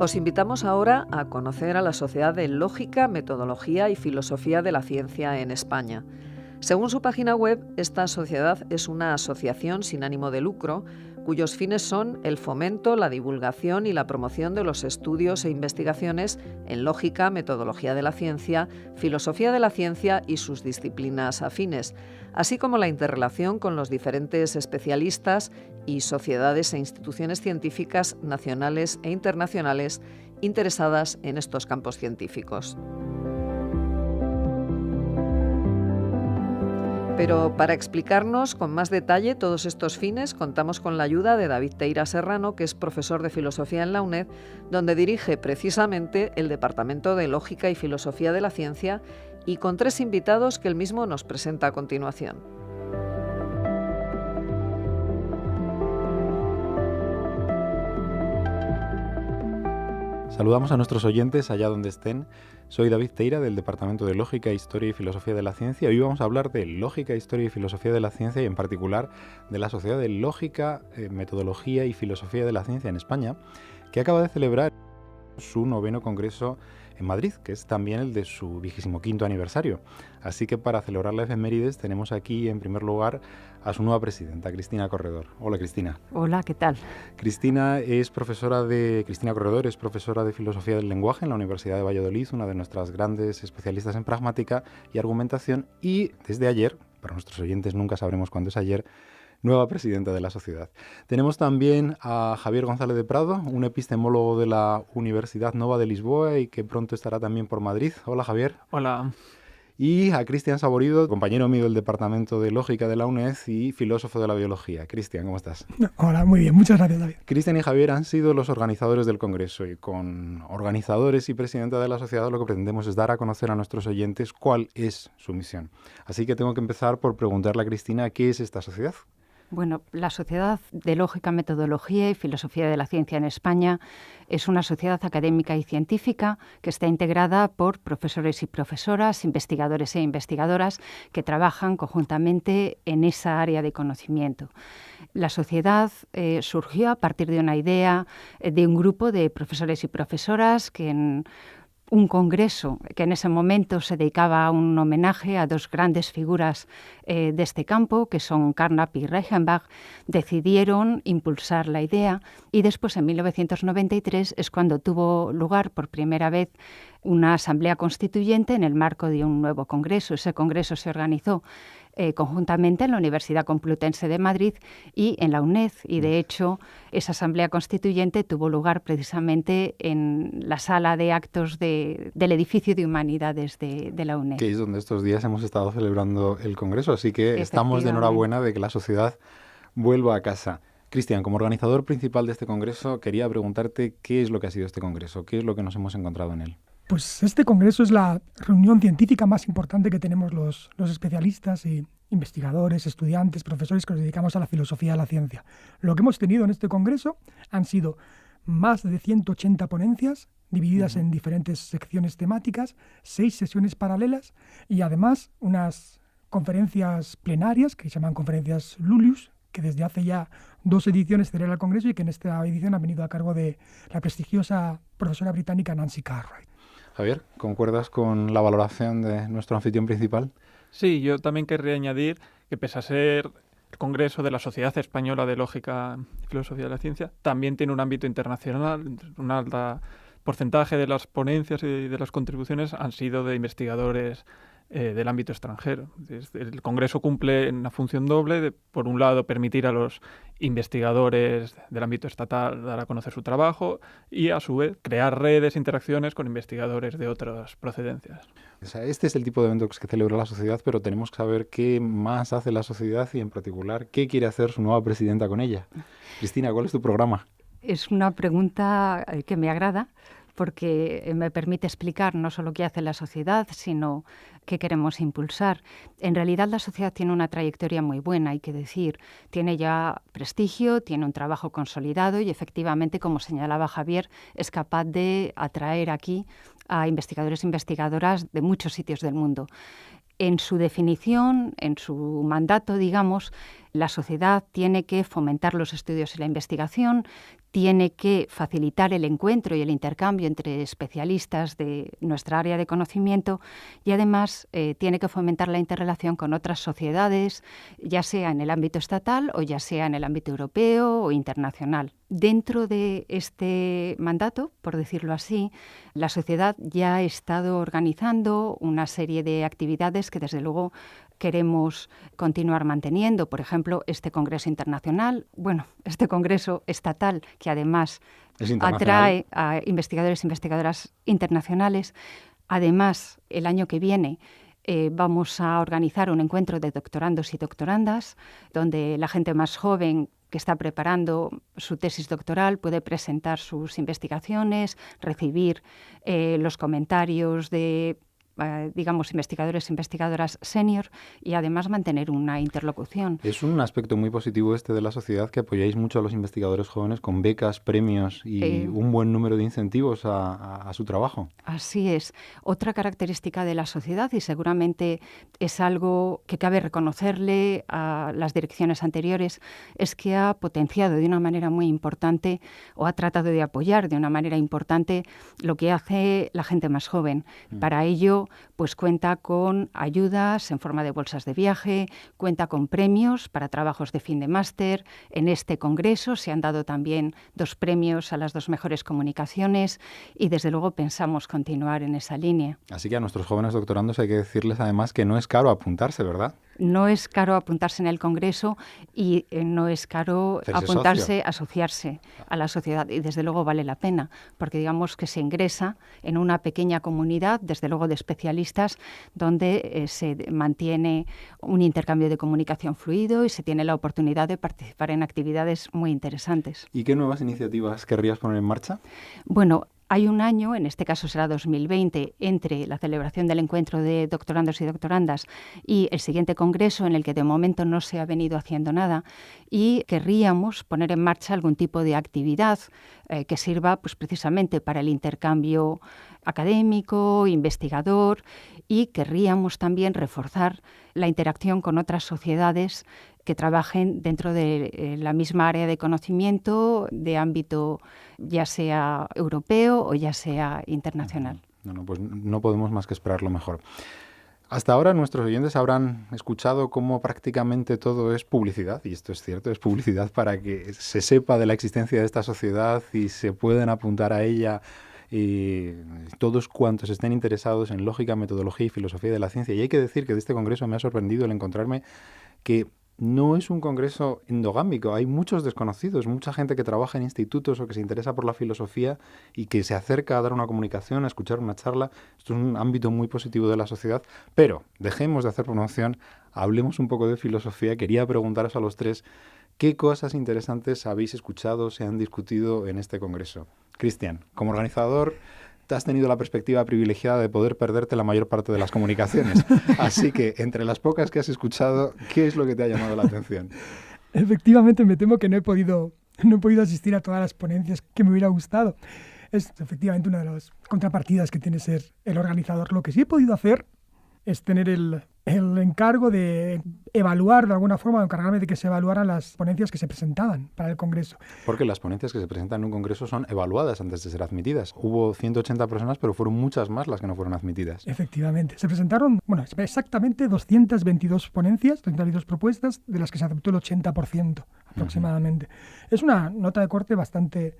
Os invitamos ahora a conocer a la Sociedad de Lógica, Metodología y Filosofía de la Ciencia en España. Según su página web, esta sociedad es una asociación sin ánimo de lucro, cuyos fines son el fomento, la divulgación y la promoción de los estudios e investigaciones en lógica, metodología de la ciencia, filosofía de la ciencia y sus disciplinas afines, así como la interrelación con los diferentes especialistas y sociedades e instituciones científicas nacionales e internacionales interesadas en estos campos científicos. Pero para explicarnos con más detalle todos estos fines, contamos con la ayuda de David Teira Serrano, que es profesor de Filosofía en la UNED, donde dirige precisamente el Departamento de Lógica y Filosofía de la Ciencia, y con tres invitados que él mismo nos presenta a continuación. Saludamos a nuestros oyentes allá donde estén. Soy David Teira del Departamento de Lógica, Historia y Filosofía de la Ciencia. Hoy vamos a hablar de Lógica, Historia y Filosofía de la Ciencia y en particular de la Sociedad de Lógica, Metodología y Filosofía de la Ciencia en España, que acaba de celebrar su 9º Congreso en Madrid, que es también el de su 25º aniversario. Así que para celebrar la efemérides tenemos aquí en primer lugar a su nueva presidenta, Cristina Corredor. Hola, Cristina. Hola, ¿qué tal? Cristina Corredor es profesora de Filosofía del Lenguaje en la Universidad de Valladolid, una de nuestras grandes especialistas en pragmática y argumentación, y desde ayer, para nuestros oyentes nunca sabremos cuándo es ayer, nueva presidenta de la sociedad. Tenemos también a Javier González de Prado, un epistemólogo de la Universidad Nova de Lisboa y que pronto estará también por Madrid. Hola, Javier. Hola. Y a Cristian Saborido, compañero mío del Departamento de Lógica de la UNED y filósofo de la biología. Cristian, ¿cómo estás? Hola, muy bien. Muchas gracias, David. Cristian y Javier han sido los organizadores del Congreso y con organizadores y presidenta de la sociedad lo que pretendemos es dar a conocer a nuestros oyentes cuál es su misión. Así que tengo que empezar por preguntarle a Cristina qué es esta sociedad. Bueno, la Sociedad de Lógica, Metodología y Filosofía de la Ciencia en España es una sociedad académica y científica que está integrada por profesores y profesoras, investigadores e investigadoras que trabajan conjuntamente en esa área de conocimiento. La sociedad surgió a partir de una idea de un grupo de profesores y profesoras que en un congreso que en ese momento se dedicaba a un homenaje a dos grandes figuras de este campo, que son Carnap y Reichenbach, decidieron impulsar la idea y después en 1993 es cuando tuvo lugar por primera vez una asamblea constituyente en el marco de un nuevo congreso. Ese congreso se organizó conjuntamente en la Universidad Complutense de Madrid y en la UNED, y de hecho esa asamblea constituyente tuvo lugar precisamente en la sala de actos del edificio de Humanidades de la UNED. Que es donde estos días hemos estado celebrando el Congreso, así que estamos de enhorabuena de que la sociedad vuelva a casa. Cristian, como organizador principal de este Congreso, quería preguntarte qué es lo que ha sido este Congreso, qué es lo que nos hemos encontrado en él. Pues este congreso es la reunión científica más importante que tenemos los especialistas y investigadores, estudiantes, profesores que nos dedicamos a la filosofía de la ciencia. Lo que hemos tenido en este congreso han sido más de 180 ponencias divididas en diferentes secciones temáticas, 6 sesiones paralelas y además unas conferencias plenarias que se llaman conferencias Lulius, que desde hace ya 2 ediciones celebra el congreso y que en esta edición ha venido a cargo de la prestigiosa profesora británica Nancy Cartwright. Javier, ¿concuerdas con la valoración de nuestro anfitrión principal? Sí, yo también querría añadir que pese a ser el Congreso de la Sociedad Española de Lógica y Filosofía de la Ciencia, también tiene un ámbito internacional. Un alto porcentaje de las ponencias y de las contribuciones han sido de investigadores del ámbito extranjero. El Congreso cumple una función doble de, por un lado, permitir a los investigadores del ámbito estatal dar a conocer su trabajo y, a su vez, crear redes e interacciones con investigadores de otras procedencias. O sea, este es el tipo de eventos que celebra la sociedad, pero tenemos que saber qué más hace la sociedad y, en particular, qué quiere hacer su nueva presidenta con ella. Cristina, ¿cuál es tu programa? Es una pregunta que me agrada, porque me permite explicar no solo qué hace la sociedad, sino qué queremos impulsar. En realidad la sociedad tiene una trayectoria muy buena, hay que decir. Tiene ya prestigio, tiene un trabajo consolidado y efectivamente, como señalaba Javier, es capaz de atraer aquí a investigadores e investigadoras de muchos sitios del mundo. En su definición, en su mandato, digamos, La sociedad tiene que fomentar los estudios y la investigación, tiene que facilitar el encuentro y el intercambio entre especialistas de nuestra área de conocimiento y además tiene que fomentar la interrelación con otras sociedades, ya sea en el ámbito estatal o ya sea en el ámbito europeo o internacional. Dentro de este mandato, por decirlo así, la sociedad ya ha estado organizando una serie de actividades que desde luego queremos continuar manteniendo. Por ejemplo, este Congreso Internacional, este Congreso Estatal, que además atrae a investigadores e investigadoras internacionales. Además, el año que viene vamos a organizar un encuentro de doctorandos y doctorandas, donde la gente más joven que está preparando su tesis doctoral puede presentar sus investigaciones, recibir los comentarios de investigadores e investigadoras senior y además mantener una interlocución. Es un aspecto muy positivo de la sociedad que apoyáis mucho a los investigadores jóvenes con becas, premios y un buen número de incentivos a su trabajo. Así es. Otra característica de la sociedad, y seguramente es algo que cabe reconocerle a las direcciones anteriores, es que ha potenciado de una manera muy importante o ha tratado de apoyar de una manera importante lo que hace la gente más joven. Para ello, pues cuenta con ayudas en forma de bolsas de viaje, cuenta con premios para trabajos de fin de máster. En este congreso se han dado también 2 premios a las 2 mejores comunicaciones y desde luego pensamos continuar en esa línea. Así que a nuestros jóvenes doctorandos hay que decirles además que no es caro apuntarse, ¿verdad? No es caro apuntarse en el congreso y no es caro asociarse a la sociedad y desde luego vale la pena porque digamos que se ingresa en una pequeña comunidad, desde luego de especialistas, donde se mantiene un intercambio de comunicación fluido y se tiene la oportunidad de participar en actividades muy interesantes. ¿Y qué nuevas iniciativas querrías poner en marcha? Bueno, hay un año, en este caso será 2020, entre la celebración del encuentro de doctorandos y doctorandas y el siguiente congreso en el que de momento no se ha venido haciendo nada y querríamos poner en marcha algún tipo de actividad que sirva pues, precisamente para el intercambio académico, investigador y querríamos también reforzar la interacción con otras sociedades que trabajen dentro de la misma área de conocimiento de ámbito ya sea europeo o ya sea internacional. Pues no podemos más que esperar lo mejor. Hasta ahora nuestros oyentes habrán escuchado cómo prácticamente todo es publicidad, y esto es cierto, es publicidad para que se sepa de la existencia de esta sociedad y se puedan apuntar a ella y todos cuantos estén interesados en lógica, metodología y filosofía de la ciencia. Y hay que decir que de este congreso me ha sorprendido el encontrarme que no es un congreso endogámico, hay muchos desconocidos, mucha gente que trabaja en institutos o que se interesa por la filosofía y que se acerca a dar una comunicación, a escuchar una charla. Esto es un ámbito muy positivo de la sociedad, pero dejemos de hacer promoción, hablemos un poco de filosofía. Quería preguntaros a los 3 qué cosas interesantes habéis escuchado, se han discutido en este congreso. Cristian, como organizador, has tenido la perspectiva privilegiada de poder perderte la mayor parte de las comunicaciones. Así que, entre las pocas que has escuchado, ¿qué es lo que te ha llamado la atención? Efectivamente, me temo que no he podido asistir a todas las ponencias que me hubiera gustado. Es efectivamente una de las contrapartidas que tiene ser el organizador. Lo que sí he podido hacer es tener el encargo de evaluar de alguna forma, encargarme de que se evaluaran las ponencias que se presentaban para el Congreso. Porque las ponencias que se presentan en un Congreso son evaluadas antes de ser admitidas. Hubo 180 personas, pero fueron muchas más las que no fueron admitidas. Efectivamente. Se presentaron, exactamente 222 ponencias, 222 propuestas, de las que se aceptó el 80% aproximadamente. Es una nota de corte bastante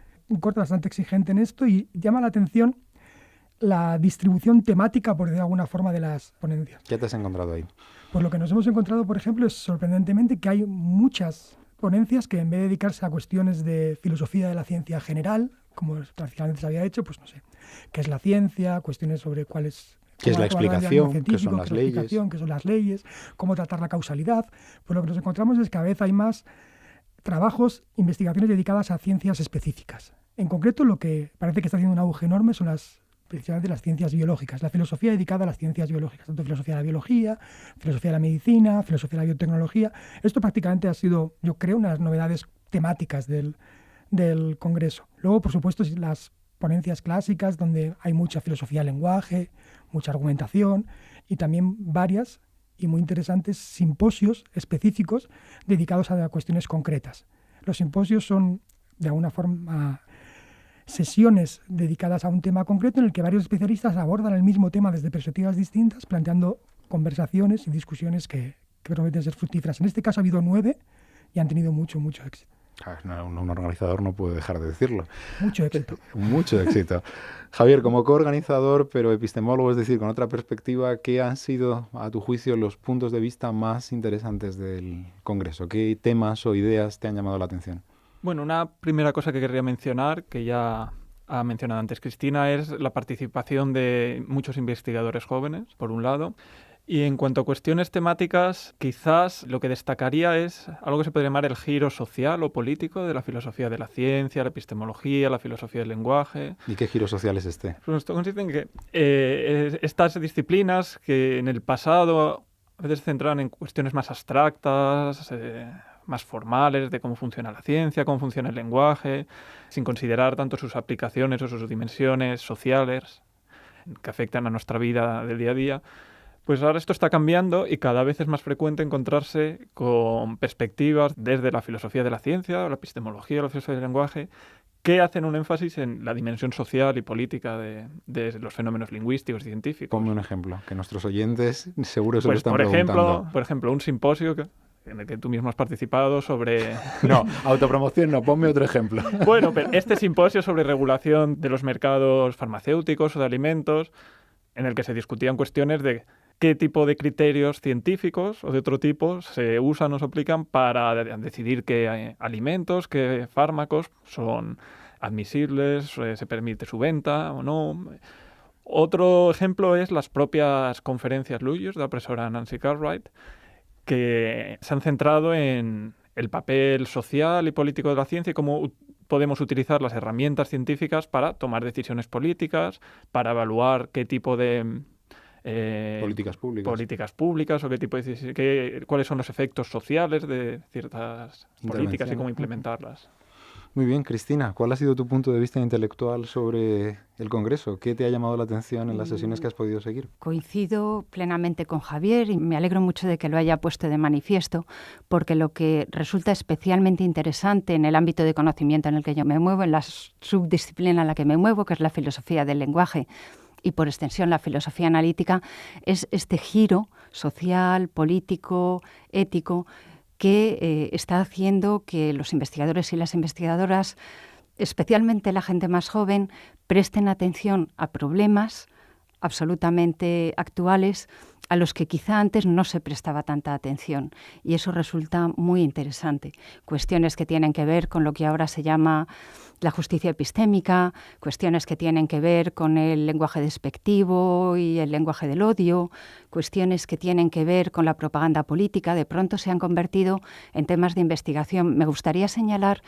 exigente en esto y llama la atención la distribución temática, por decirlo de alguna forma, de las ponencias. ¿Qué te has encontrado ahí? Pues lo que nos hemos encontrado, por ejemplo, es sorprendentemente que hay muchas ponencias que en vez de dedicarse a cuestiones de filosofía de la ciencia general, como tradicionalmente se había hecho, pues no sé, qué es la ciencia, cuestiones sobre qué es la explicación, qué son las leyes, cómo tratar la causalidad. Pues lo que nos encontramos es que cada vez hay más trabajos, investigaciones dedicadas a ciencias específicas. En concreto, lo que parece que está haciendo un auge enorme son precisamente las ciencias biológicas, la filosofía dedicada a las ciencias biológicas, tanto filosofía de la biología, filosofía de la medicina, filosofía de la biotecnología. Esto prácticamente ha sido, yo creo, una de las novedades temáticas del Congreso. Luego, por supuesto, las ponencias clásicas, donde hay mucha filosofía del lenguaje, mucha argumentación, y también varias y muy interesantes simposios específicos dedicados a cuestiones concretas. Los simposios son, de alguna forma, sesiones dedicadas a un tema concreto en el que varios especialistas abordan el mismo tema desde perspectivas distintas, planteando conversaciones y discusiones que prometen ser fructíferas. En este caso ha habido 9 y han tenido mucho éxito. Un organizador no puede dejar de decirlo. Mucho éxito. Mucho éxito. Javier, como coorganizador, pero epistemólogo, es decir, con otra perspectiva, ¿qué han sido, a tu juicio, los puntos de vista más interesantes del Congreso? ¿Qué temas o ideas te han llamado la atención? Bueno, una primera cosa que querría mencionar, que ya ha mencionado antes Cristina, es la participación de muchos investigadores jóvenes, por un lado. Y en cuanto a cuestiones temáticas, quizás lo que destacaría es algo que se podría llamar el giro social o político de la filosofía de la ciencia, la epistemología, la filosofía del lenguaje. ¿Y qué giro social es este? Pues esto consiste en que estas disciplinas que en el pasado a veces se centraban en cuestiones más abstractas, más formales de cómo funciona la ciencia, cómo funciona el lenguaje, sin considerar tanto sus aplicaciones o sus dimensiones sociales que afectan a nuestra vida del día a día. Pues ahora esto está cambiando y cada vez es más frecuente encontrarse con perspectivas desde la filosofía de la ciencia, la epistemología, la filosofía del lenguaje, que hacen un énfasis en la dimensión social y política de los fenómenos lingüísticos y científicos. Ponme un ejemplo, que nuestros oyentes seguro se lo están preguntando. Por ejemplo, un simposio en el que tú mismo has participado sobre... No, autopromoción no, ponme otro ejemplo. Bueno, pero este simposio sobre regulación de los mercados farmacéuticos o de alimentos, en el que se discutían cuestiones de qué tipo de criterios científicos o de otro tipo se usan o se aplican para decidir qué alimentos, qué fármacos son admisibles, se permite su venta o no. Otro ejemplo es las propias conferencias Luyos de la profesora Nancy Cartwright, que se han centrado en el papel social y político de la ciencia y cómo podemos utilizar las herramientas científicas para tomar decisiones políticas, para evaluar qué tipo de políticas públicas o qué tipo de cuáles son los efectos sociales de ciertas políticas y cómo implementarlas. Muy bien, Cristina, ¿cuál ha sido tu punto de vista intelectual sobre el Congreso? ¿Qué te ha llamado la atención en las sesiones que has podido seguir? Coincido plenamente con Javier y me alegro mucho de que lo haya puesto de manifiesto, porque lo que resulta especialmente interesante en el ámbito de conocimiento en el que yo me muevo, en la subdisciplina en la que me muevo, que es la filosofía del lenguaje, y por extensión la filosofía analítica, es este giro social, político, ético, que está haciendo que los investigadores y las investigadoras, especialmente la gente más joven, presten atención a problemas absolutamente actuales a los que quizá antes no se prestaba tanta atención. Y eso resulta muy interesante. Cuestiones que tienen que ver con lo que ahora se llama la justicia epistémica, cuestiones que tienen que ver con el lenguaje despectivo y el lenguaje del odio, cuestiones que tienen que ver con la propaganda política, de pronto se han convertido en temas de investigación. Me gustaría señalar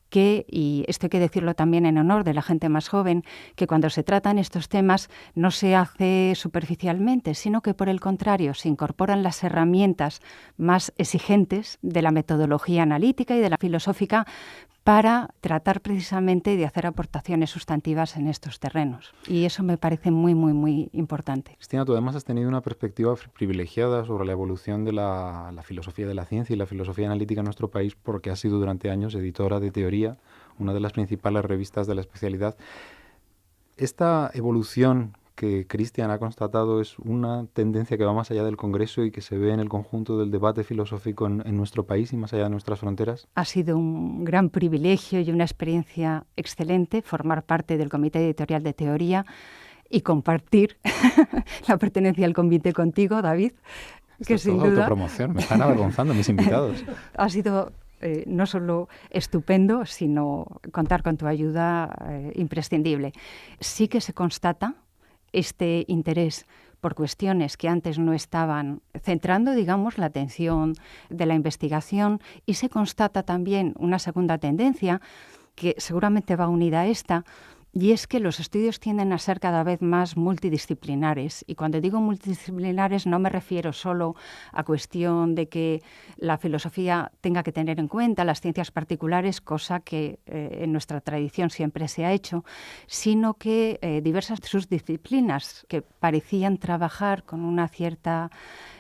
que, y esto hay que decirlo también en honor de la gente más joven, que cuando se tratan estos temas no se hace superficialmente, sino que por el contrario se incorporan las herramientas más exigentes de la metodología analítica y de la filosófica para tratar precisamente de hacer aportaciones sustantivas en estos terrenos. Y eso me parece muy importante. Cristina, tú además has tenido una perspectiva privilegiada sobre la evolución de la filosofía de la ciencia y la filosofía analítica en nuestro país, porque has sido durante años editora de Teoría, una de las principales revistas de la especialidad. Esta evolución que Cristian ha constatado es una tendencia que va más allá del Congreso y que se ve en el conjunto del debate filosófico en nuestro país y más allá de nuestras fronteras. Ha sido un gran privilegio y una experiencia excelente formar parte del Comité Editorial de Teoría y compartir la pertenencia al comité contigo, David. Esto es sin duda autopromoción, me están avergonzando mis invitados. Ha sido no solo estupendo, sino contar con tu ayuda imprescindible. Sí que se constata este interés por cuestiones que antes no estaban centrando, digamos, la atención de la investigación, y se constata también una segunda tendencia que seguramente va unida a esta, y es que los estudios tienden a ser cada vez más multidisciplinares. Y cuando digo multidisciplinares no me refiero solo a cuestión de que la filosofía tenga que tener en cuenta las ciencias particulares, cosa que en nuestra tradición siempre se ha hecho, sino que diversas subdisciplinas que parecían trabajar con una cierta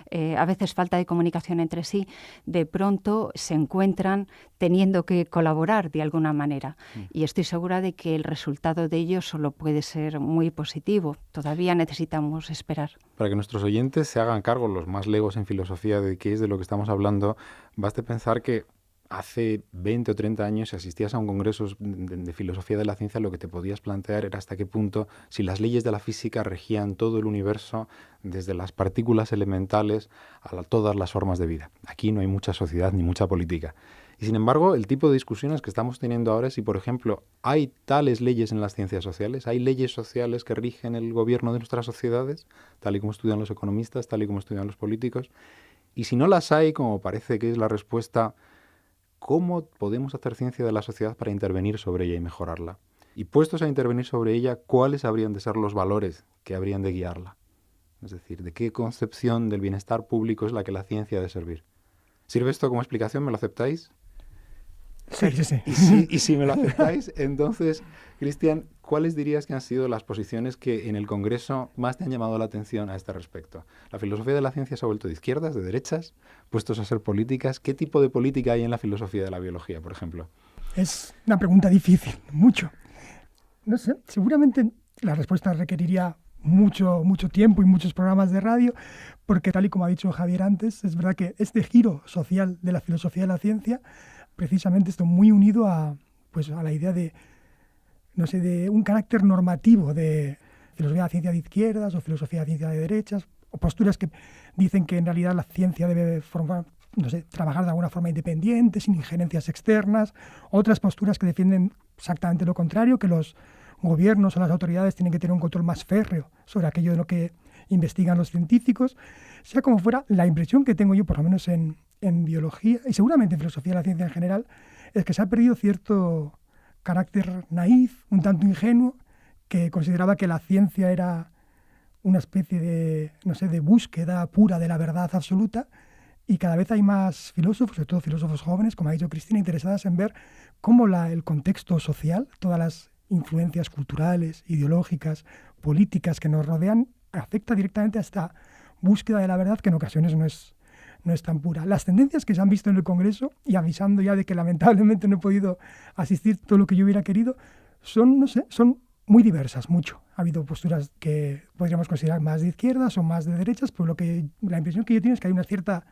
a veces falta de comunicación entre sí, de pronto se encuentran teniendo que colaborar de alguna manera. Y estoy segura de que el resultado de ello solo puede ser muy positivo. Todavía necesitamos esperar. Para que nuestros oyentes se hagan cargo, los más legos en filosofía, de qué es de lo que estamos hablando, baste pensar que hace 20 o 30 años, si asistías a un congreso de filosofía de la ciencia, lo que te podías plantear era hasta qué punto, si las leyes de la física regían todo el universo, desde las partículas elementales a todas las formas de vida. Aquí no hay mucha sociedad ni mucha política. Y sin embargo, el tipo de discusiones que estamos teniendo ahora es si, por ejemplo, hay tales leyes en las ciencias sociales, hay leyes sociales que rigen el gobierno de nuestras sociedades, tal y como estudian los economistas, tal y como estudian los políticos. Y si no las hay, como parece que es la respuesta, ¿cómo podemos hacer ciencia de la sociedad para intervenir sobre ella y mejorarla? Y puestos a intervenir sobre ella, ¿cuáles habrían de ser los valores que habrían de guiarla? Es decir, ¿de qué concepción del bienestar público es la que la ciencia ha de servir? ¿Sirve esto como explicación? ¿Me lo aceptáis? Sí. Y si me lo aceptáis, entonces, Cristian, ¿cuáles dirías que han sido las posiciones que en el Congreso más te han llamado la atención a este respecto? ¿La filosofía de la ciencia se ha vuelto de izquierdas, de derechas, puestos a ser políticas? ¿Qué tipo de política hay en la filosofía de la biología, por ejemplo? Es una pregunta difícil, mucho. No sé, seguramente la respuesta requeriría mucho tiempo y muchos programas de radio, porque tal y como ha dicho Javier antes, es verdad que este giro social de la filosofía de la ciencia precisamente está muy unido a la idea de un carácter normativo de filosofía de la ciencia de izquierdas o filosofía de la ciencia de derechas, o posturas que dicen que en realidad la ciencia debe trabajar de alguna forma independiente, sin injerencias externas, otras posturas que defienden exactamente lo contrario, que los gobiernos o las autoridades tienen que tener un control más férreo sobre aquello de lo que investigan los científicos. Sea como fuera, la impresión que tengo yo, por lo menos en biología y seguramente en filosofía de la ciencia en general, es que se ha perdido cierto carácter naif, un tanto ingenuo, que consideraba que la ciencia era una especie de búsqueda pura de la verdad absoluta, y cada vez hay más filósofos, sobre todo filósofos jóvenes, como ha dicho Cristina, interesadas en ver cómo el contexto social, todas las influencias culturales, ideológicas, políticas que nos rodean, afecta directamente a esta búsqueda de la verdad, que en ocasiones no es tan pura. Las tendencias que se han visto en el Congreso, y avisando ya de que lamentablemente no he podido asistir todo lo que yo hubiera querido, son muy diversas, mucho. Ha habido posturas que podríamos considerar más de izquierdas o más de derechas, pero la impresión que yo tengo es que hay una cierta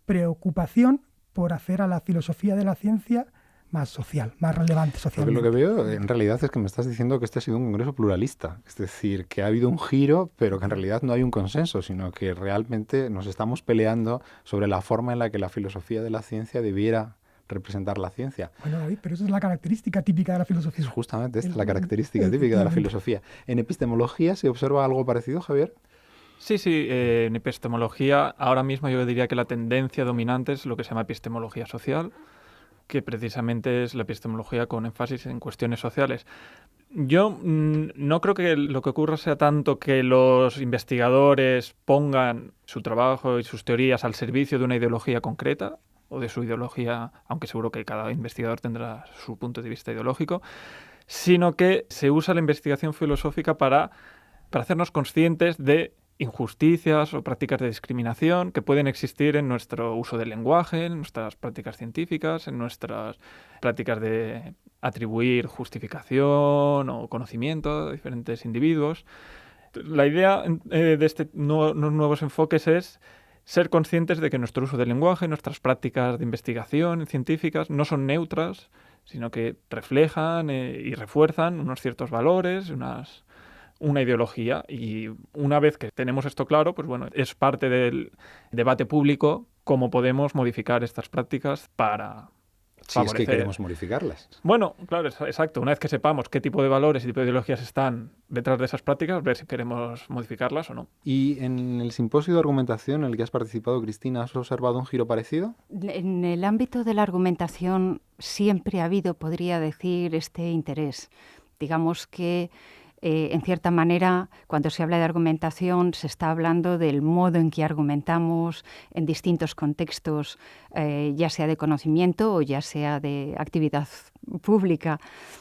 preocupación por hacer a la filosofía de la ciencia más social, más relevante socialmente. Porque lo que veo en realidad es que me estás diciendo que este ha sido un congreso pluralista, es decir, que ha habido un giro, pero que en realidad no hay un consenso, sino que realmente nos estamos peleando sobre la forma en la que la filosofía de la ciencia debiera representar la ciencia. Bueno, David, pero eso es la característica típica de la filosofía. Es justamente esta la característica típica de la filosofía. ¿En epistemología se observa algo parecido, Javier? Sí, en epistemología ahora mismo yo diría que la tendencia dominante es lo que se llama epistemología social, que precisamente es la epistemología con énfasis en cuestiones sociales. Yo no creo que lo que ocurra sea tanto que los investigadores pongan su trabajo y sus teorías al servicio de una ideología concreta, o de su ideología, aunque seguro que cada investigador tendrá su punto de vista ideológico, sino que se usa la investigación filosófica para hacernos conscientes de injusticias o prácticas de discriminación que pueden existir en nuestro uso del lenguaje, en nuestras prácticas científicas, en nuestras prácticas de atribuir justificación o conocimiento a diferentes individuos. La idea de estos nuevos enfoques es ser conscientes de que nuestro uso del lenguaje, nuestras prácticas de investigación científicas no son neutras, sino que reflejan y refuerzan unos ciertos valores, una ideología, y una vez que tenemos esto claro, pues bueno, es parte del debate público cómo podemos modificar estas prácticas para si es que queremos modificarlas. Bueno, claro, exacto. Una vez que sepamos qué tipo de valores y tipo de ideologías están detrás de esas prácticas, ver si queremos modificarlas o no. ¿Y en el simposio de argumentación en el que has participado, Cristina, has observado un giro parecido? En el ámbito de la argumentación siempre ha habido, podría decir, este interés. Digamos que en cierta manera, cuando se habla de argumentación, se está hablando del modo en que argumentamos en distintos contextos, ya sea de conocimiento o ya sea de actividad pública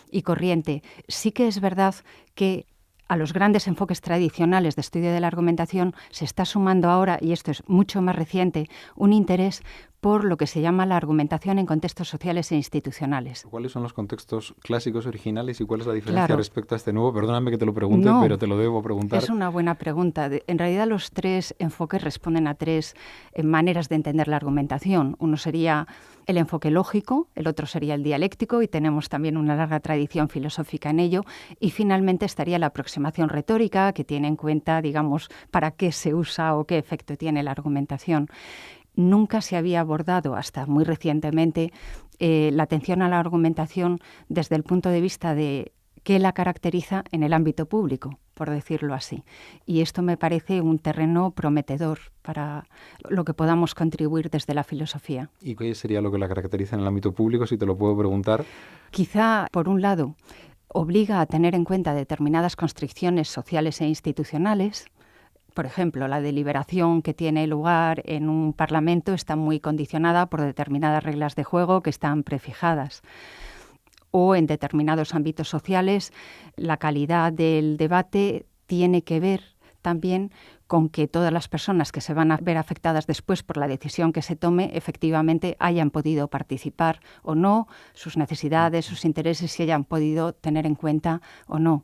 y corriente. Sí que es verdad que a los grandes enfoques tradicionales de estudio de la argumentación se está sumando ahora, y esto es mucho más reciente, un interés por lo que se llama la argumentación en contextos sociales e institucionales. ¿Cuáles son los contextos clásicos originales y cuál es la diferencia Claro. respecto a este nuevo? Perdóname que te lo pregunte, No, pero te lo debo preguntar. Es una buena pregunta. En realidad los tres enfoques responden a tres maneras de entender la argumentación. Uno sería el enfoque lógico, el otro sería el dialéctico, y tenemos también una larga tradición filosófica en ello, y finalmente estaría la aproximación retórica, que tiene en cuenta, digamos, para qué se usa o qué efecto tiene la argumentación. Nunca se había abordado, hasta muy recientemente, la atención a la argumentación desde el punto de vista de qué la caracteriza en el ámbito público, por decirlo así. Y esto me parece un terreno prometedor para lo que podamos contribuir desde la filosofía. ¿Y qué sería lo que la caracteriza en el ámbito público, si te lo puedo preguntar? Quizá, por un lado, obliga a tener en cuenta determinadas constricciones sociales e institucionales. Por ejemplo, la deliberación que tiene lugar en un parlamento está muy condicionada por determinadas reglas de juego que están prefijadas. O en determinados ámbitos sociales, la calidad del debate tiene que ver también con que todas las personas que se van a ver afectadas después por la decisión que se tome efectivamente hayan podido participar o no, sus necesidades, sus intereses, si hayan podido tener en cuenta o no.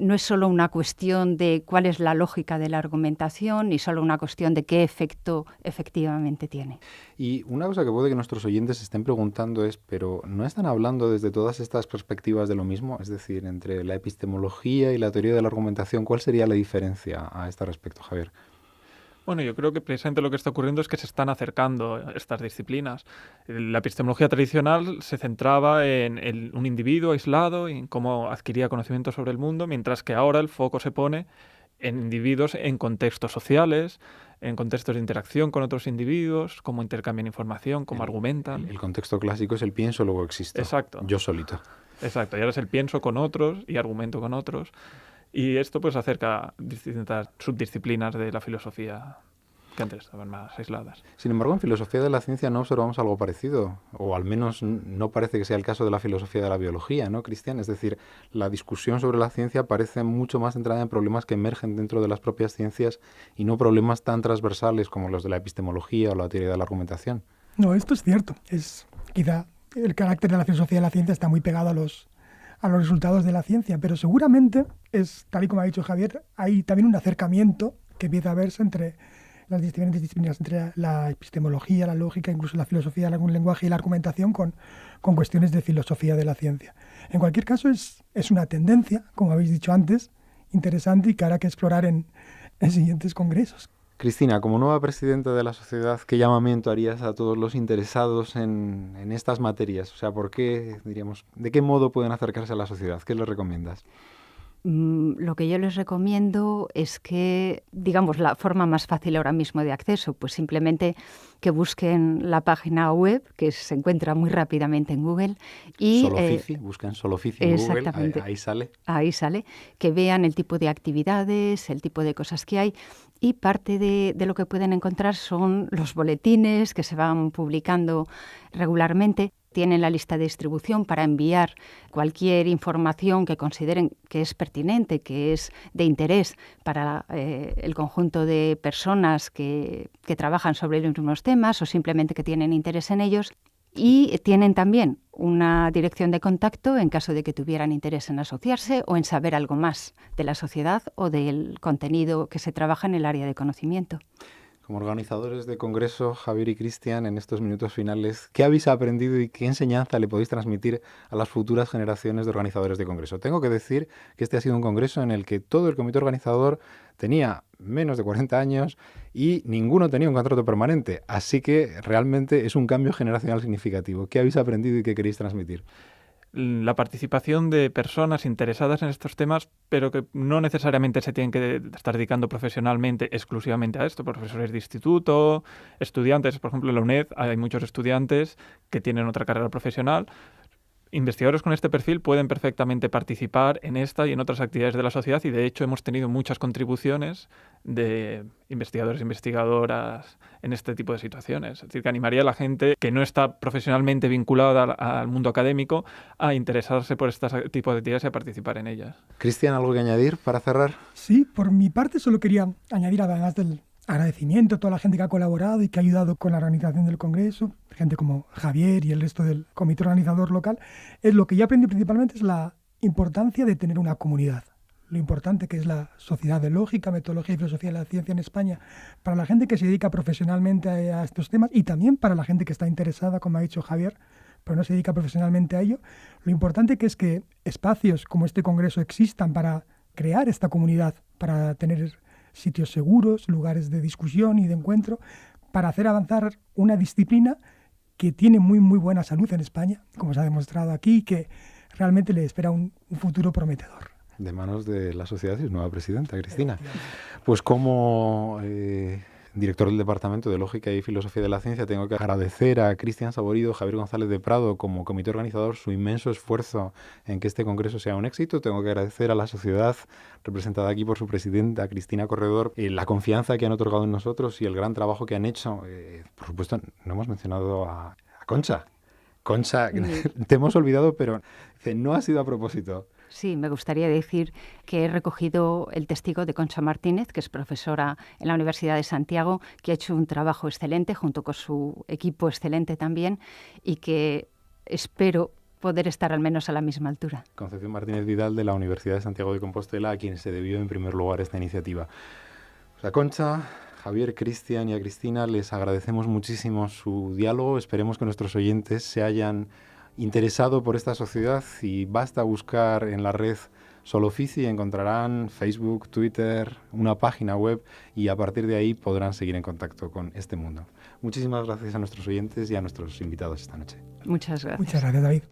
No es solo una cuestión de cuál es la lógica de la argumentación, ni solo una cuestión de qué efecto efectivamente tiene. Y una cosa que puede que nuestros oyentes se estén preguntando es, ¿pero no están hablando desde todas estas perspectivas de lo mismo? Es decir, entre la epistemología y la teoría de la argumentación, ¿cuál sería la diferencia a este respecto, Javier? Bueno, yo creo que precisamente lo que está ocurriendo es que se están acercando estas disciplinas. La epistemología tradicional se centraba en un individuo aislado y en cómo adquiría conocimiento sobre el mundo, mientras que ahora el foco se pone en individuos en contextos sociales, en contextos de interacción con otros individuos, cómo intercambian información, cómo argumentan. El contexto clásico es el pienso, luego existo. Exacto. Yo solito. Exacto, y ahora es el pienso con otros y argumento con otros. Y esto pues acerca distintas subdisciplinas de la filosofía que antes estaban más aisladas. Sin embargo, en filosofía de la ciencia no observamos algo parecido, o al menos no parece que sea el caso de la filosofía de la biología, ¿no, Cristian? Es decir, la discusión sobre la ciencia parece mucho más centrada en problemas que emergen dentro de las propias ciencias y no problemas tan transversales como los de la epistemología o la teoría de la argumentación. No, esto es cierto. Quizá el carácter de la filosofía de la ciencia está muy pegado a los resultados de la ciencia, pero seguramente es, tal y como ha dicho Javier, hay también un acercamiento que empieza a verse entre las diferentes disciplinas, entre la epistemología, la lógica, incluso la filosofía del lenguaje y la argumentación con cuestiones de filosofía de la ciencia. En cualquier caso, es una tendencia, como habéis dicho antes, interesante y que habrá que explorar en siguientes congresos. Cristina, como nueva presidenta de la sociedad, ¿qué llamamiento harías a todos los interesados en estas materias? O sea, ¿por qué, diríamos, de qué modo pueden acercarse a la sociedad? ¿Qué les recomiendas? Lo que yo les recomiendo es que, digamos, la forma más fácil ahora mismo de acceso, pues simplemente que busquen la página web, que se encuentra muy rápidamente en Google. Y, Solofici, busquen Solofici en Google, ahí sale. Ahí sale, que vean el tipo de actividades, el tipo de cosas que hay. Y parte de lo que pueden encontrar son los boletines que se van publicando regularmente. Tienen la lista de distribución para enviar cualquier información que consideren que es pertinente, que es de interés para el conjunto de personas que trabajan sobre los mismos temas o simplemente que tienen interés en ellos. Y tienen también una dirección de contacto en caso de que tuvieran interés en asociarse o en saber algo más de la sociedad o del contenido que se trabaja en el área de conocimiento. Como organizadores de congreso, Javier y Cristian, en estos minutos finales, ¿qué habéis aprendido y qué enseñanza le podéis transmitir a las futuras generaciones de organizadores de congreso? Tengo que decir que este ha sido un congreso en el que todo el comité organizador tenía menos de 40 años y ninguno tenía un contrato permanente, así que realmente es un cambio generacional significativo. ¿Qué habéis aprendido y qué queréis transmitir? La participación de personas interesadas en estos temas, pero que no necesariamente se tienen que estar dedicando profesionalmente exclusivamente a esto, profesores de instituto, estudiantes, por ejemplo en la UNED hay muchos estudiantes que tienen otra carrera profesional, investigadores con este perfil pueden perfectamente participar en esta y en otras actividades de la sociedad, y de hecho hemos tenido muchas contribuciones de investigadores e investigadoras en este tipo de situaciones. Es decir, que animaría a la gente que no está profesionalmente vinculada al mundo académico a interesarse por este tipo de actividades y a participar en ellas. Cristian, ¿algo que añadir para cerrar? Sí, por mi parte solo quería añadir, además del agradecimiento a toda la gente que ha colaborado y que ha ayudado con la organización del Congreso, gente como Javier y el resto del comité organizador local, es lo que yo aprendí principalmente es la importancia de tener una comunidad. Lo importante que es la Sociedad de Lógica, Metodología y Filosofía de la Ciencia en España para la gente que se dedica profesionalmente a estos temas y también para la gente que está interesada, como ha dicho Javier, pero no se dedica profesionalmente a ello. Lo importante que es que espacios como este Congreso existan para crear esta comunidad, para tener sitios seguros, lugares de discusión y de encuentro, para hacer avanzar una disciplina que tiene muy, muy buena salud en España, como se ha demostrado aquí, que realmente le espera un futuro prometedor. De manos de la sociedad y su nueva presidenta, Cristina. Pues como director del Departamento de Lógica y Filosofía de la Ciencia, tengo que agradecer a Cristian Saborido, Javier González de Prado, como comité organizador, su inmenso esfuerzo en que este congreso sea un éxito. Tengo que agradecer a la sociedad, representada aquí por su presidenta, Cristina Corredor, la confianza que han otorgado en nosotros y el gran trabajo que han hecho. Por supuesto, no hemos mencionado a Concha. Concha, te hemos olvidado, pero no ha sido a propósito. Sí, me gustaría decir que he recogido el testigo de Concha Martínez, que es profesora en la Universidad de Santiago, que ha hecho un trabajo excelente junto con su equipo excelente también y que espero poder estar al menos a la misma altura. Concepción Martínez Vidal de la Universidad de Santiago de Compostela, a quien se debió en primer lugar esta iniciativa. A Concha, Javier, Cristian y a Cristina les agradecemos muchísimo su diálogo. Esperemos que nuestros oyentes se hayan interesado por esta sociedad y basta buscar en la red Solofici y encontrarán Facebook, Twitter, una página web y a partir de ahí podrán seguir en contacto con este mundo. Muchísimas gracias a nuestros oyentes y a nuestros invitados esta noche. Muchas gracias. Muchas gracias, David.